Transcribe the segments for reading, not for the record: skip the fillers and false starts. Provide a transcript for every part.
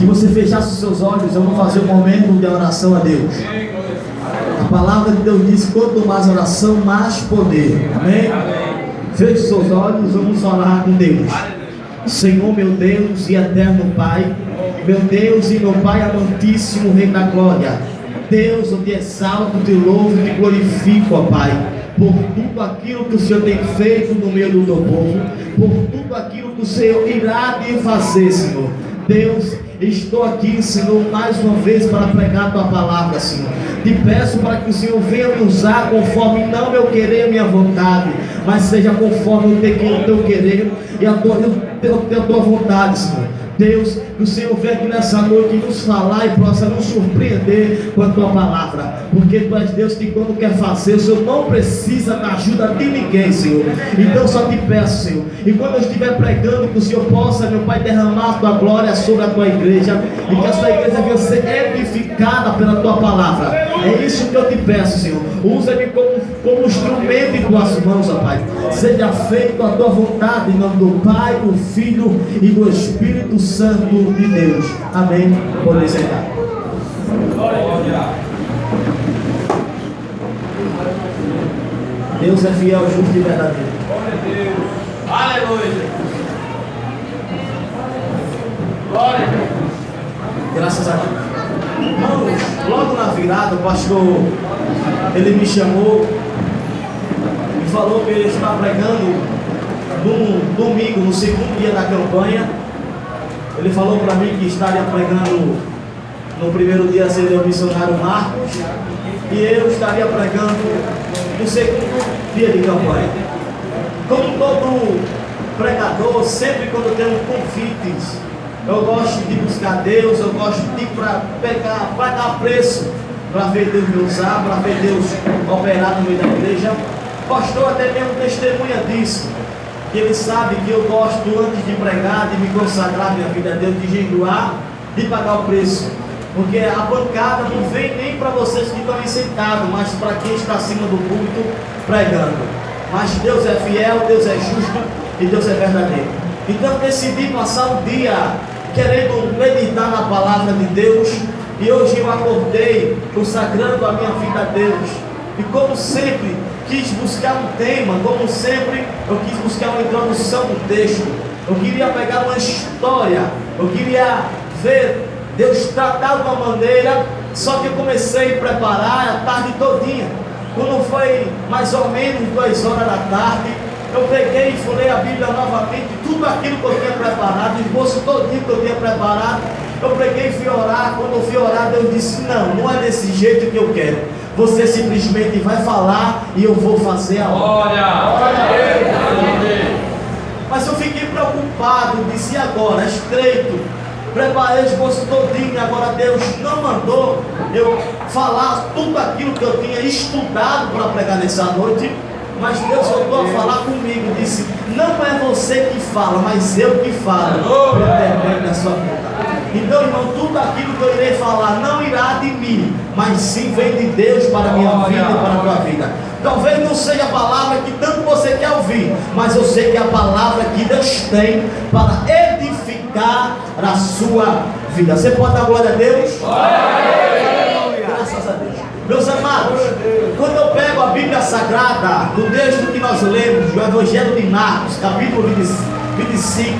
que você fechasse os seus olhos. Eu vou fazer um momento de oração a Deus. A palavra de Deus diz: quanto mais oração, mais poder. Amém? Feche os seus olhos, vamos orar com Deus. Senhor, meu Deus e eterno Pai, meu Deus e meu Pai amantíssimo, Rei da Glória, Deus, eu te exalto, te louvo, te glorifico, ó Pai, por tudo aquilo que o Senhor tem feito no meio do teu povo, por tudo aquilo que o Senhor irá te fazer, Senhor. Deus, estou aqui, Senhor, mais uma vez para pregar a tua palavra, Senhor. Te peço para que o Senhor venha me usar conforme não meu querer, minha vontade, mas seja conforme o teu querer e a tua vontade, Senhor. Deus, que o Senhor venha aqui nessa noite nos falar e possa nos surpreender com a tua palavra, porque tu és Deus que quando quer fazer, o Senhor não precisa da ajuda de ninguém, Senhor. Então só te peço, Senhor, e quando eu estiver pregando, que o Senhor possa, meu Pai, derramar a tua glória sobre a tua igreja, e que essa igreja venha ser edificada pela tua palavra. É isso que eu te peço, Senhor. Usa-me como instrumento em tuas mãos, ó Pai. Seja feita a tua vontade, em nome do Pai, do Filho e do Espírito Santo de Deus. Amém. Podem sentar. Deus é fiel, justo e verdadeiro. Glória a Deus. Aleluia. Glória a Deus. Graças a Deus. Irmãos, logo na virada, o pastor, ele me chamou e falou que ele está pregando no domingo, no segundo dia da campanha. Ele falou para mim que estaria pregando no primeiro dia, seria o missionário Marcos, e eu estaria pregando no segundo dia de campanha. Como todo pregador, sempre quando tem convites, eu gosto de buscar Deus, eu gosto de pagar preço para ver Deus me usar, para ver Deus operar no meio da igreja. O pastor até mesmo testemunha disso, que ele sabe que eu gosto, antes de pregar, de me consagrar minha vida a Deus, de jejuar, de pagar o preço, porque a bancada não vem nem para vocês que estão aí sentados, mas para quem está acima do púlpito pregando. Mas Deus é fiel, Deus é justo e Deus é verdadeiro. Então decidi passar o dia querendo meditar na palavra de Deus, e hoje eu acordei consagrando a minha vida a Deus, e como sempre quis buscar um tema, como sempre eu quis buscar uma introdução do texto. Eu queria pegar uma história, eu queria ver Deus tratar de uma maneira. Só que eu comecei a preparar a tarde todinha. Quando foi mais ou menos 2 horas da tarde, eu peguei e folhei a Bíblia novamente, tudo aquilo que eu tinha preparado, o esboço todinho que eu tinha preparado. Eu peguei e fui orar. Quando eu fui orar, Deus disse: não é desse jeito que eu quero. Você simplesmente vai falar e eu vou fazer a obra. Mas eu fiquei preocupado, disse: agora, estreito, preparei o esboço todinho, agora Deus não mandou eu falar tudo aquilo que eu tinha estudado para pregar nessa noite. Mas Deus voltou a falar comigo, disse: não é você que fala, mas eu que falo, por intermédio da sua boca. Então, irmão, tudo aquilo que eu irei falar não irá de mim, mas sim vem de Deus para a minha vida e para a tua vida. Talvez não seja a palavra que tanto você quer ouvir, mas eu sei que é a palavra que Deus tem para edificar a sua vida. Você pode dar glória a Deus? Graças a Deus. Meus amados, quando eu pego a Bíblia Sagrada, do texto que nós lemos, do Evangelho de Marcos, capítulo 25,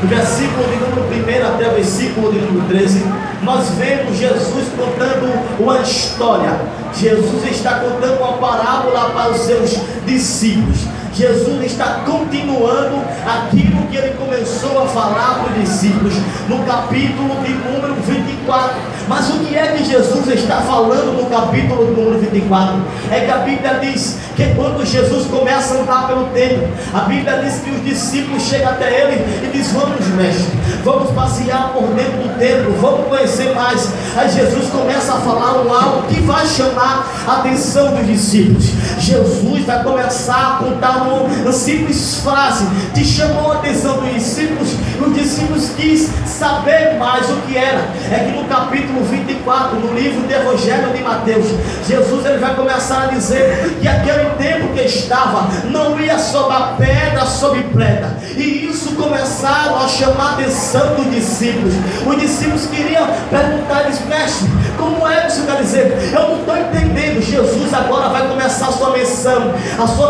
do versículo de número 1 até o versículo de número 13, nós vemos Jesus contando uma história. Jesus está contando uma parábola para os seus discípulos. Jesus está continuando aquilo que ele começou a falar para os discípulos no capítulo de número 24. Mas o que é que Jesus está falando no capítulo de número 24? É que a Bíblia diz que quando Jesus começa a andar pelo templo, a Bíblia diz que os discípulos chegam até ele e diz: vamos, mestre, vamos passear por dentro do templo, vamos conhecer mais. Aí Jesus começa a falar algo que vai chamar a atenção dos discípulos. Jesus vai começar a contar uma uma simples frase que chamou a atenção dos discípulos. Os discípulos quis saber mais o que era. É que no capítulo 24, no livro do Evangelho de Mateus, Jesus ele vai começar a dizer que aquele tempo que estava não ia sobre a pedra, sobre pedra. E isso começaram a chamar a atenção dos discípulos. Os discípulos queriam perguntar-lhes: mestre, como é que isso quer dizer? Eu não estou entendendo. Jesus agora vai começar a sua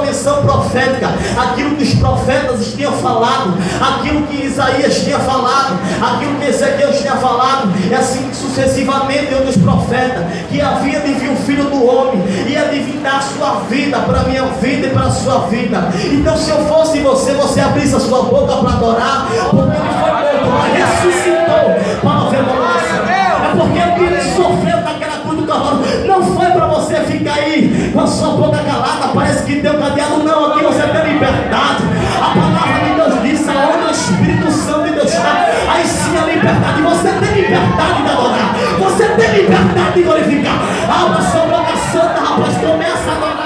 missão profética, aquilo que os profetas tinham falado, aquilo que Isaías tinha falado, aquilo que Ezequiel tinha falado, e assim sucessivamente outros profetas, que havia de vir o Filho do Homem, ia de vir dar a sua vida para a minha vida e para a sua vida. Então, se eu fosse você abrisse a sua boca para adorar, porque ele foi morto, mas ressuscitou para ver uma oração. É porque o que ele sofreu naquela cruz do Calvário não foi para você ficar aí com a sua boca calada, parece que deu cadeado. Não, aqui você tem liberdade. A palavra de Deus diz: aonde o Espírito Santo de Deus está, aí sim a liberdade. Você tem liberdade de adorar, você tem liberdade de glorificar. Abra sua boca santa, rapaz, começa a adorar.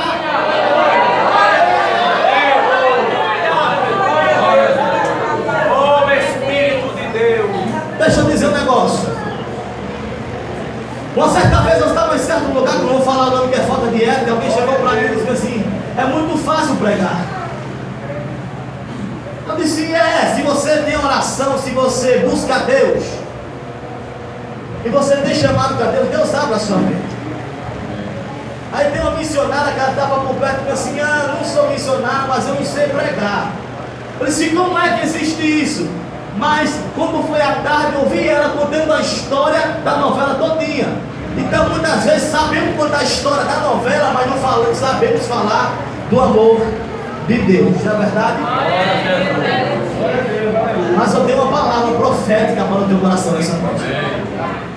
Deixa eu dizer um negócio. Uma certa vez eu estava em certo lugar, que eu não vou falar o nome, que é falta de ética. Alguém chegou para mim e disse assim: é muito fácil pregar. Eu disse: se você tem oração, se você busca a Deus, e você tem chamado para Deus, Deus abre a sua mente. Aí tem uma missionária que estava por perto e disse assim: não sou missionário, mas eu não sei pregar. Eu disse: como é que existe isso? Mas quando foi à tarde, eu vi ela contando a história da novela todinha. Então muitas vezes sabemos contar a história da novela, mas não sabemos falar do amor de Deus. Não é verdade? Mas eu tenho uma palavra profética para o teu coração nessa noite.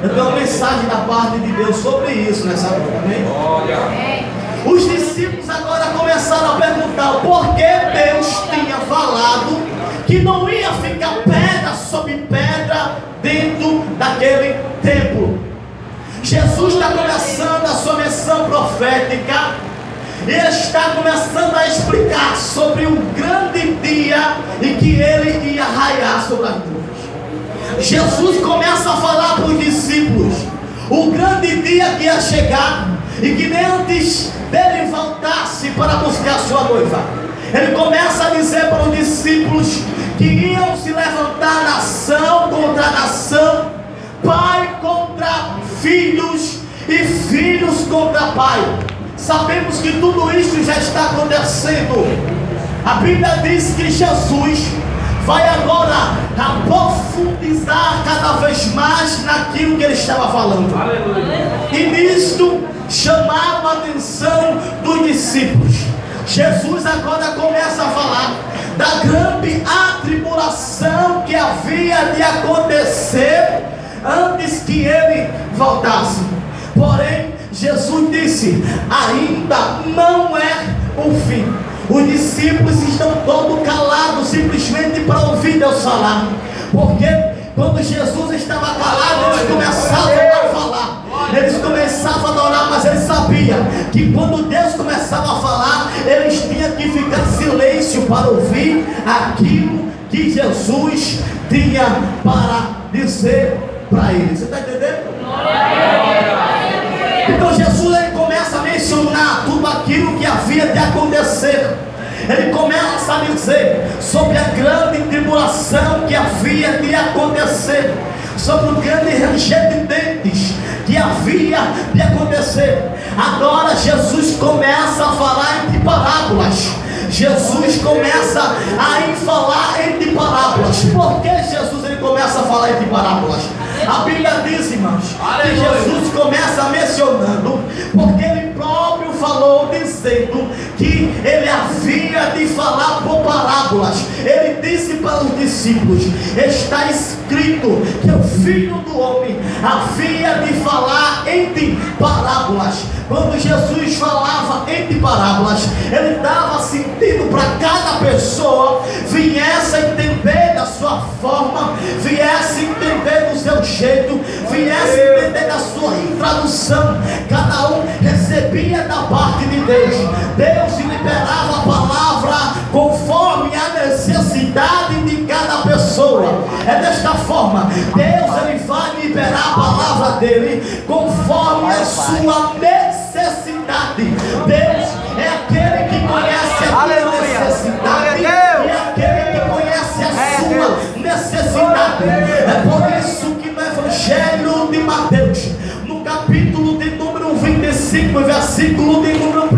Eu tenho uma mensagem da parte de Deus sobre isso nessa noite. Amém? Os discípulos agora começaram a perguntar por que Deus tinha falado que não ia ficar pedra sobre pedra dentro daquele templo. Jesus está começando a sua missão profética e está começando a explicar sobre o grande dia em que ele ia raiar sobre as nuvens. Jesus começa a falar para os discípulos o grande dia que ia chegar, e que nem antes dele voltasse para buscar sua noiva, ele começa a dizer para os discípulos que iam se levantar nação contra nação, pai contra filhos e filhos contra pai. Sabemos que tudo isso já está acontecendo. A Bíblia diz que Jesus vai agora aprofundizar cada vez mais naquilo que ele estava falando. Aleluia. E nisto chamaram a atenção dos discípulos. Jesus agora começa a falar da grande atribulação que havia de acontecer antes que ele voltasse. Porém, Jesus disse: ainda não é o fim. Os discípulos estão todos calados, simplesmente para ouvir Deus falar. Porque quando Jesus estava calado, eles começavam a falar, eles começavam a adorar, mas eles sabiam que quando Deus começava a falar, eles tinham que ficar em silêncio para ouvir aquilo que Jesus tinha para dizer para eles. Você está entendendo? Então Jesus ele começa a mencionar tudo aquilo que havia de acontecer. Ele começa a dizer sobre a grande tribulação que havia de acontecer, sobre o grande ranger de dentes que havia de acontecer. Agora Jesus começa a falar entre parábolas. Jesus começa a falar entre parábolas. Por que Jesus ele começa a falar entre parábolas? A Bíblia diz, irmãos, que Jesus começa mencionando, porque ele próprio falou dizendo que ele havia de falar por parábolas. Ele disse para os discípulos: está escrito que o Filho do Homem havia de falar entre parábolas. Quando Jesus falava entre parábolas, ele dava sentido para cada pessoa viesse a entender da sua forma, viesse a entender do seu jeito, viesse a entender da sua tradução. Cada um recebia da parte de Deus. Deus liberava a palavra conforme a necessidade de cada pessoa. É desta forma, Deus ele vai liberar a palavra dele conforme a sua necessidade. Deus é aquele que conhece a tua necessidade, é aquele que conhece a sua necessidade. É por isso que no Evangelho de Mateus, no capítulo de número 25, versículo de número 1,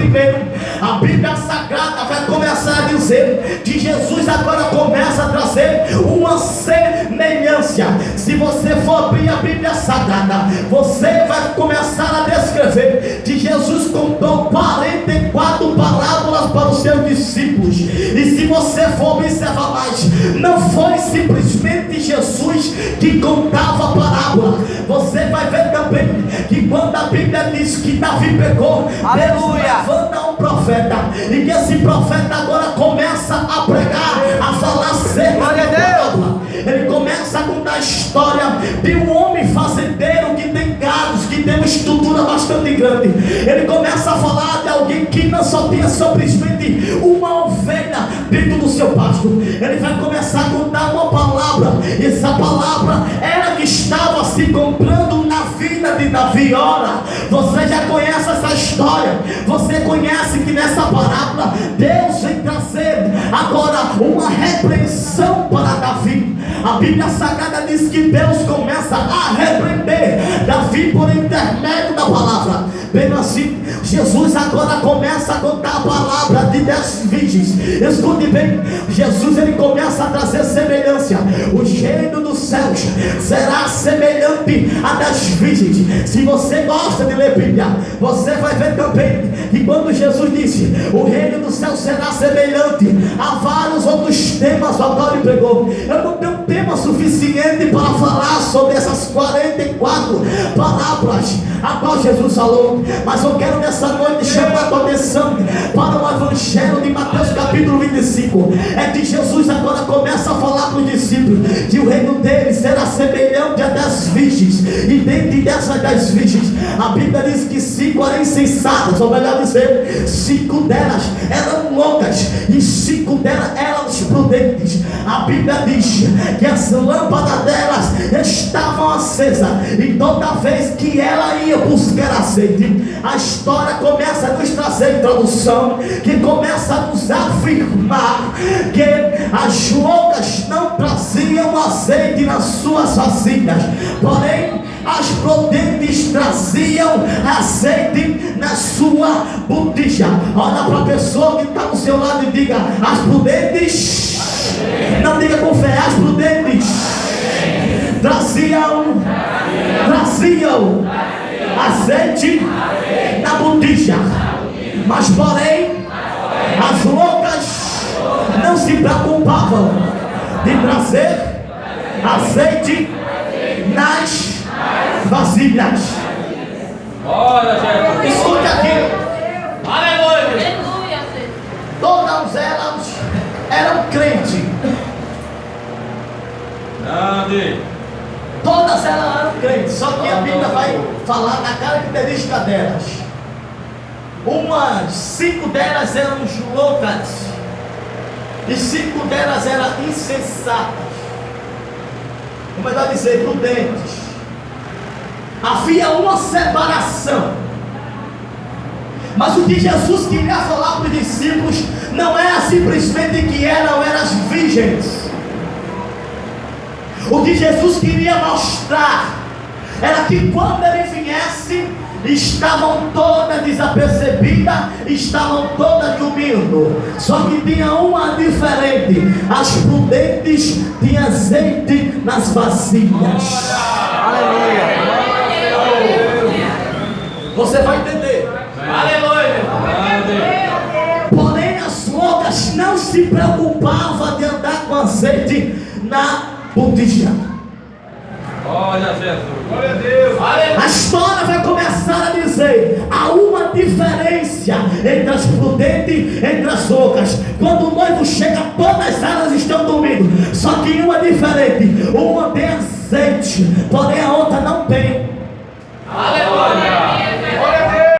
a Bíblia Sagrada vai começar a dizer que Jesus agora começa a trazer uma semelhança. Se você for abrir a Bíblia Sagrada, você vai começar a descrever que Jesus contou 44 parábolas para os seus discípulos. E se você for observar mais, não foi simplesmente Jesus que contava a parábola. Você vai ver também que quando a Bíblia diz que Davi pecou, Deus levanta um profeta, e que esse profeta agora começa a pregar, a falar acerca da parábola. Ele começa a contar a história de um homem fazendeiro que tem gados, que tem uma estrutura bastante grande. Ele começa a falar de alguém que não só tinha simplesmente uma ovelha dentro do seu pasto. Ele vai começar a contar uma palavra, e essa palavra era que estava se comprando na vida de Davi. Ora, você já conhece essa história, você conhece que nessa parábola Deus vem trazer agora uma repreensão para Davi. A Bíblia Sagrada diz que Deus começa a repreender Davi por intermédio da palavra. Bem assim, Jesus agora começa a contar a palavra de 10 virgens. Escute bem, Jesus ele começa a trazer semelhança. O reino dos céus será semelhante a 10 virgens. Se você gosta de ler Bíblia, você vai ver também que quando Jesus disse o reino dos céus será semelhante a vários outros temas ao qual ele pregou, eu não tenho tema suficiente para falar sobre essas 44 parábolas a qual Jesus falou, mas eu quero nessa noite chamar a tua atenção para o Evangelho de Mateus capítulo 25. É que Jesus agora começa a falar para os discípulos que o reino deles será semelhante a 10 virgens, e dentre dessas 10 virgens, a Bíblia diz que 5 eram insensatas, ou melhor dizer, 5 delas eram loucas e 5 delas eram prudentes. A Bíblia diz que as lâmpadas delas estavam acesas, e toda vez que ela ia buscar azeite, a história começa a nos trazer introdução, que começa a nos afirmar que as loucas não traziam azeite nas suas vasilhas, porém as prudentes traziam azeite na sua botija. Olha para a pessoa que está do seu lado e diga: as prudentes, não diga com fé, as prudentes traziam azeite na botija, mas porém as loucas não se preocupavam de trazer azeite nas vasilhas. Olha, Jesus. Escute aqui. Aleluia. Todas elas eram crentes. Grande. Todas elas eram crentes. Só que a Bíblia vai falar na característica delas. 5 delas eram loucas, e 5 delas eram insensatas. Ou melhor dizer, prudentes. Havia uma separação. Mas o que Jesus queria falar para os discípulos não era simplesmente que eram as virgens. O que Jesus queria mostrar era que quando ele viesse, estavam todas desapercebidas, estavam todas dormindo. Só que tinha uma diferente: as prudentes tinham azeite nas vasilhas. Aleluia. Você vai entender. Aleluia. Porém as loucas não se preocupavam de andar com azeite na botija. Olha, Jesus. Glória a Deus. Aleluia. A história vai começar a dizer: há uma diferença entre as prudentes e entre as loucas. Quando o noivo chega, todas elas estão dormindo. Só que uma é diferente: uma tem azeite, porém a outra não tem. Aleluia.